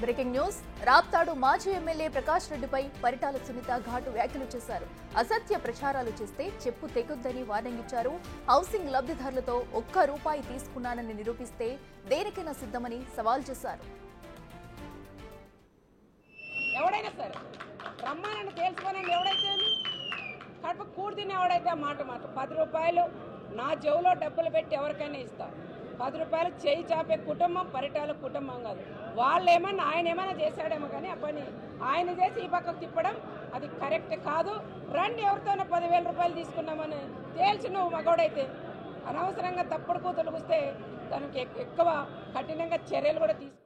Breaking news. Raptadu మాజీ MLA Prakash రెడ్డిపై పరిటాల సునీత ఘాటు వ్యాఖ్యలు చేశారు. అసత్య ప్రచారాలు చేస్తే చెప్పు తెగుద్దని వార్నింగ్ ఇచ్చారు. హౌసింగ్ లబ్ధిదారులతో ₹1 తీసుకున్నానని నిరూపిస్తే దేనికైనా సిద్ధమని సవాల్ చేశారు. ఎవడైనా సరే రమ్మానని తెలుసుకోనండి. ఎవడైతే కడుపు కూడి తిని ఎవడైతే మాట ₹10 నా జేబులో డబ్బులు పెట్టి ఎవరికైనా ఇస్తా. ₹10 చేయి చాపే కుటుంబం పరిటాల కుటుంబం కాదు. వాళ్ళేమన్నా ఆయన ఏమైనా చేశాడేమో కానీ ఆ పని ఆయన చేసి ఈ పక్కకు తిప్పడం అది కరెక్ట్ కాదు. రండి ఎవరితోనో ₹10,000 తీసుకున్నామని తేల్చి నువ్వు మగోడైతే అనవసరంగా తప్పుడు కూతురు వస్తే దానికి ఎక్కువ కఠినంగా చర్యలు కూడా తీసుకు.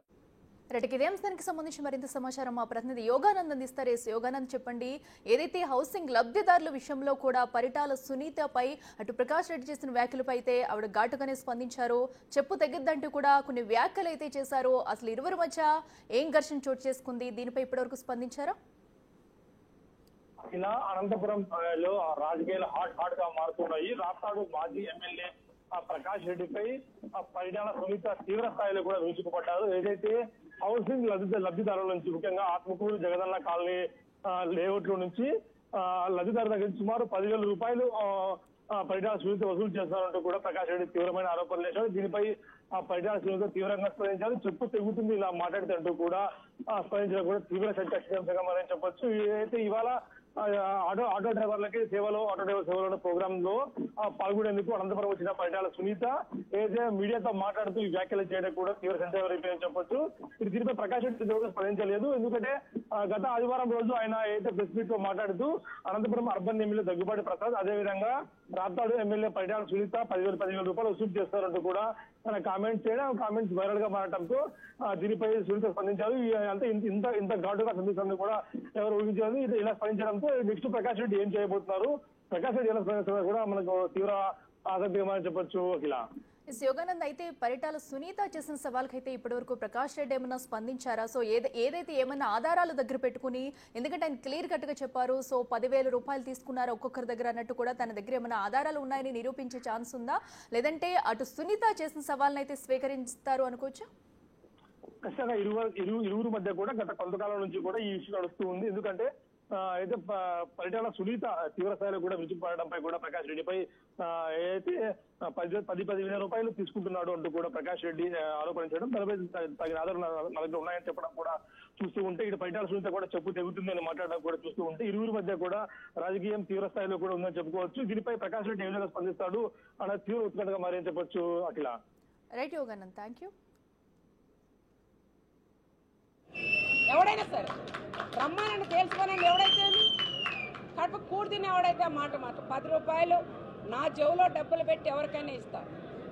రైట్, ఇదే అంశానికి సంబంధించి మరింత సమాచారం మా ప్రతినిధి యోగానంద్ అందిస్తారు. యోగానంద్, చెప్పండి, ఏదైతే హౌసింగ్ లబ్ధిదారుల విషయంలో కూడా పరిటాల సునీతపై అటు ప్రకాష్ రెడ్డి చేసిన వ్యాఖ్యలపై అయితే ఆవిడ ఘాటుగానే స్పందించారు. చెప్పు తెగిద్దంటూ కూడా కొన్ని వ్యాఖ్యలు అయితే చేశారు. అసలు ఇరువురి మధ్య ఏం ఘర్షణ చోటు చేసుకుంది, దీనిపై ఇప్పటివరకు స్పందించారా? ఇలా అనంతపురం లో రాజకీయాలు హాట్ గా మారుతున్నాయి. రాప్తాడు మాజీ ఎమ్మెల్యే ప్రకాష్ రెడ్డిపై పరిటాల సునీత తీవ్ర స్థాయిలో కూడా విరుచుకుపడ్డారు. ఏదైతే హౌసింగ్ లబ్ధిదారుల నుంచి, ముఖ్యంగా ఆత్మకూరు జగదన్న కాలనీ లేఅవుట్ లో నుంచి లబ్ధిదారు దగ్గర సుమారు ₹10,000 పరిటాల సునీత వసూలు చేస్తారంటూ కూడా ప్రకాష్ రెడ్డి తీవ్రమైన ఆరోపణలు చేశారు. దీనిపై పరిటాల సునీత తీవ్రంగా స్పందించారు. చెప్పు తెగుతుంది ఇలా మాట్లాడుతుంటూ కూడా స్పందించడం కూడా తీవ్ర చర్చనీయాంశంగా మనం చెప్పొచ్చు. ఏదైతే ఇవాళ ఆటో డ్రైవర్లకి ఆటో డ్రైవర్ సేవలో ప్రోగ్రామ్ లో పాల్గొనేందుకు అనంతపురం వచ్చిన పరిటాల సునీత ఏదైతే మీడియాతో మాట్లాడుతూ ఈ వ్యాఖ్యలు చేయడం కూడా తీవ్ర సంచలనం రేపని చెప్పొచ్చు. దీనిపై ప్రకాష్ రెడ్డి స్పందించలేదు. ఎందుకంటే గత ఆదివారం రోజు ఆయన ఏదైతే ప్రెస్ మీట్ లో మాట్లాడుతూ అనంతపురం అర్బన్ ఎమ్మెల్యే దగ్గుబాటి ప్రసాద్, అదేవిధంగా రాప్తాడు ఎమ్మెల్యే పరిటాల సునీత ₹10,000 వసూలు చేస్తారంటూ కూడా తన కామెంట్స్ చేయడం, కామెంట్స్ వైరల్ గా మారడంతో దీనిపై సునీత స్పందించారు. అంటే ఇంత ఘాటుగా స్పందించడం కూడా ఎవరు ఊహించారు. ఇలా స్పందించడంతో నెక్స్ట్ ప్రకాష్ రెడ్డి ఏం చేయబోతున్నారు, ప్రకాష్ రెడ్డి ఎలా స్పందిస్తున్నారు కూడా మనకు తీవ్ర ఆసక్తి ఏమని చెప్పొచ్చు. ఇలా యోగానంద్, అయితే పరిటాల సునీత చేసిన సవాల్కైతే ఇప్పటివరకు ప్రకాష్ రెడ్డి ఏమన్నా స్పందించారా? సో ఏదైతే ఏమన్నా ఆధారాలు దగ్గర పెట్టుకుని, ఎందుకంటే ఆయన క్లియర్ కట్ గా చెప్పారు, సో ₹10,000 తీసుకున్నారు ఒక్కొక్కరి దగ్గర అన్నట్టు కూడా తన దగ్గర ఏమైనా ఆధారాలు ఉన్నాయని నిరూపించే ఛాన్స్ ఉందా, లేదంటే అటు సునీత చేసిన సవాల్ని అయితే స్వీకరిస్తారు అనుకోవచ్చా? ఖచ్చితంగా ఇరువురు మధ్య కూడా గత కొంతకాలం నుంచి కూడా ఈ ఇష్యూ నడుస్తూ ఉంది. ఎందుకంటే అయితే పరిటాల సునీత తీవ్ర స్థాయిలో కూడా విరుచుకుపడడంపై కూడా ప్రకాష్ రెడ్డిపై ఏదైతే ₹10,000 తీసుకుంటున్నాడు అంటూ కూడా ప్రకాష్ రెడ్డి ఆరోపించడం, దానిపై తగిన ఆధారాలు నా దగ్గర ఉన్నాయని చెప్పడం కూడా చూస్తూ ఉంటే, ఇటు పరిటాల సునీత కూడా చెప్పు తెగుతుంది అని మాట్లాడడం కూడా చూస్తూ ఉంటే ఇరువురి మధ్య కూడా రాజకీయం తీవ్ర స్థాయిలో కూడా ఉందని చెప్పుకోవచ్చు. దీనిపై ప్రకాష్ రెడ్డి ఏ విధంగా స్పందిస్తాడు అన్న తీవ్ర ఉత్కంఠగా మారని చెప్పొచ్చు. Akhila. Right Yoganand, thank you. ఎవడైనా సరే రమ్మానని తెలుసుకోనండి. ఎవడైతే కడుపు కూడి తిని ఎవడైతే మాట ₹10 నా జేబులో డబ్బులు పెట్టి ఎవరికైనా ఇస్తా.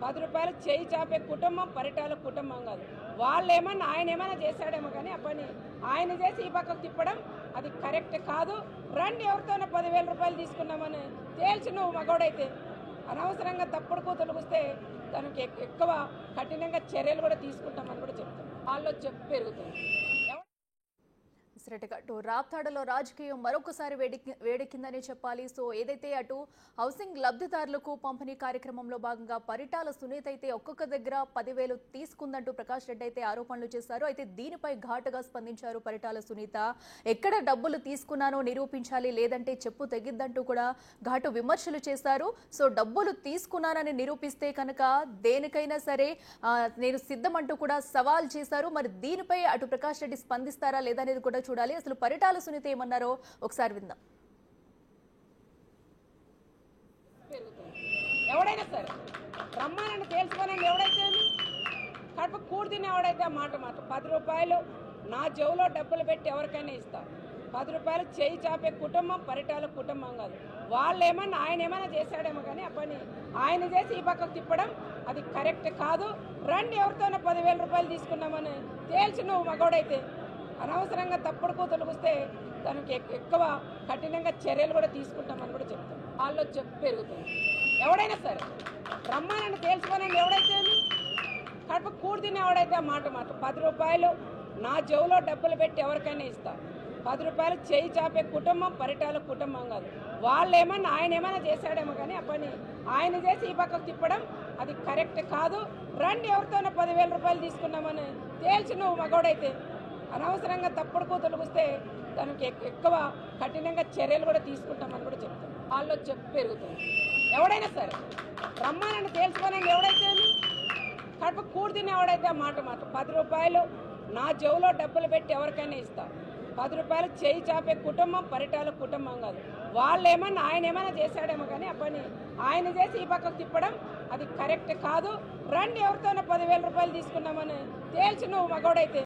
₹10 చేయి చాపే కుటుంబం పరిటాల కుటుంబం కాదు. వాళ్ళేమన్నా ఆయన ఏమైనా చేశాడేమో కానీ ఆ పని ఆయన చేసి ఈ పక్కకు తిప్పడం అది కరెక్ట్ కాదు. రండి ఎవరితోనో ₹10,000 తీసుకున్నామని తేల్చి నువ్వు మగోడైతే అనవసరంగా తప్పుడు కూతురు వస్తే దానికి ఎక్కువ కఠినంగా చర్యలు కూడా తీసుకుంటామని కూడా చెప్తాం. వాళ్ళు చెప్పు పెరుగుతుంది. అటు రాప్తాడులో రాజకీయం మరొకసారి వేడెక్కిందని చెప్పాలి. సో ఏదైతే అటు హౌసింగ్ లబ్ధిదారులకు పంపిణీ కార్యక్రమంలో భాగంగా పరిటాల సునీత అయితే ఒక్కొక్క దగ్గర 10,000 తీసుకుందంటూ ప్రకాష్ రెడ్డి అయితే ఆరోపణలు చేశారు. అయితే దీనిపై ఘాటుగా స్పందించారు పరిటాల సునీత. ఎక్కడ డబ్బులు తీసుకున్నానో నిరూపించాలి, లేదంటే చెప్పు తెగిద్దంటూ కూడా ఘాటు విమర్శలు చేశారు. సో డబ్బులు తీసుకున్నానని నిరూపిస్తే కనుక దేనికైనా సరే నేను సిద్ధమంటూ కూడా సవాల్ చేశారు. మరి దీనిపై అటు ప్రకాష్ రెడ్డి స్పందిస్తారా లేదా అనేది కూడా చూడాలి. అసలు పరిటాల సునీత ఏమన్నారో ఒకసారి విందాం. ఎవడైనా సరే రమ్మానని తెలుసుకోనండి. ఎవడైతే కడుపు కూడి తిని ఎవడైతే మాట ₹10 నా జేబులో డబ్బులు పెట్టి ఎవరికైనా ఇస్తా. ₹10 చేయి చాపే కుటుంబం పరిటాల కుటుంబం కాదు. వాళ్ళేమన్నా ఆయన ఏమైనా చేశాడేమో కానీ ఆ పని ఆయన చేసి ఈ పక్కకు తిప్పడం అది కరెక్ట్ కాదు. రండి ఎవరితోనో ₹10,000 తీసుకున్నామని తేల్చి నువ్వు మగోడైతే అనవసరంగా తప్పుడు కూతురు వస్తే దానికి ఎక్కువ కఠినంగా చర్యలు కూడా తీసుకుంటామని కూడా చెప్తాం. వాళ్ళు చెప్పు పెరుగుతుంది. ఎవడైనా సరే రమ్మానని తెలుసుకోనండి. ఎవడైతే కడుపు కూడి తిని ఎవడైతే మాట ₹10 నా జేబులో డబ్బులు పెట్టి ఎవరికైనా ఇస్తా. ₹10 చేయి చాపే కుటుంబం పరిటాల కుటుంబం కాదు. వాళ్ళేమన్నా ఆయన ఏమైనా చేశాడేమో కానీ ఆ పని ఆయన చేసి ఈ పక్కకు తిప్పడం అది కరెక్ట్ కాదు. రండి ఎవరితోనో ₹10,000 తీసుకున్నామని తేల్చి నువ్వు మగోడైతే అనవసరంగా తప్పుడు కూతురు వస్తే దానికి ఎక్కువ కఠినంగా చర్యలు కూడా తీసుకుంటామని కూడా చెప్తాం. వాళ్ళు చెప్పు పెరుగుతుంది. ఎవడైనా సరే రమ్మానని తేల్చుకోనండి. ఎవడైతే కడుపు కూడి తిని ఎవడైతే ఆ మాట 10 రూపాయలు నా జేబులో డబ్బులు పెట్టి ఎవరికైనా ఇస్తా. 10 రూపాయలు చేయి చాపే కుటుంబం పరిటాల కుటుంబం కాదు. వాళ్ళేమన్నా ఆయన ఏమైనా చేశాడేమో కానీ ఆ పని ఆయన చేసి ఈ పక్కకు తిప్పడం అది కరెక్ట్ కాదు. రండి ఎవరితోనో 10,000 రూపాయలు తీసుకున్నామని తేల్చి నువ్వు మగోడైతే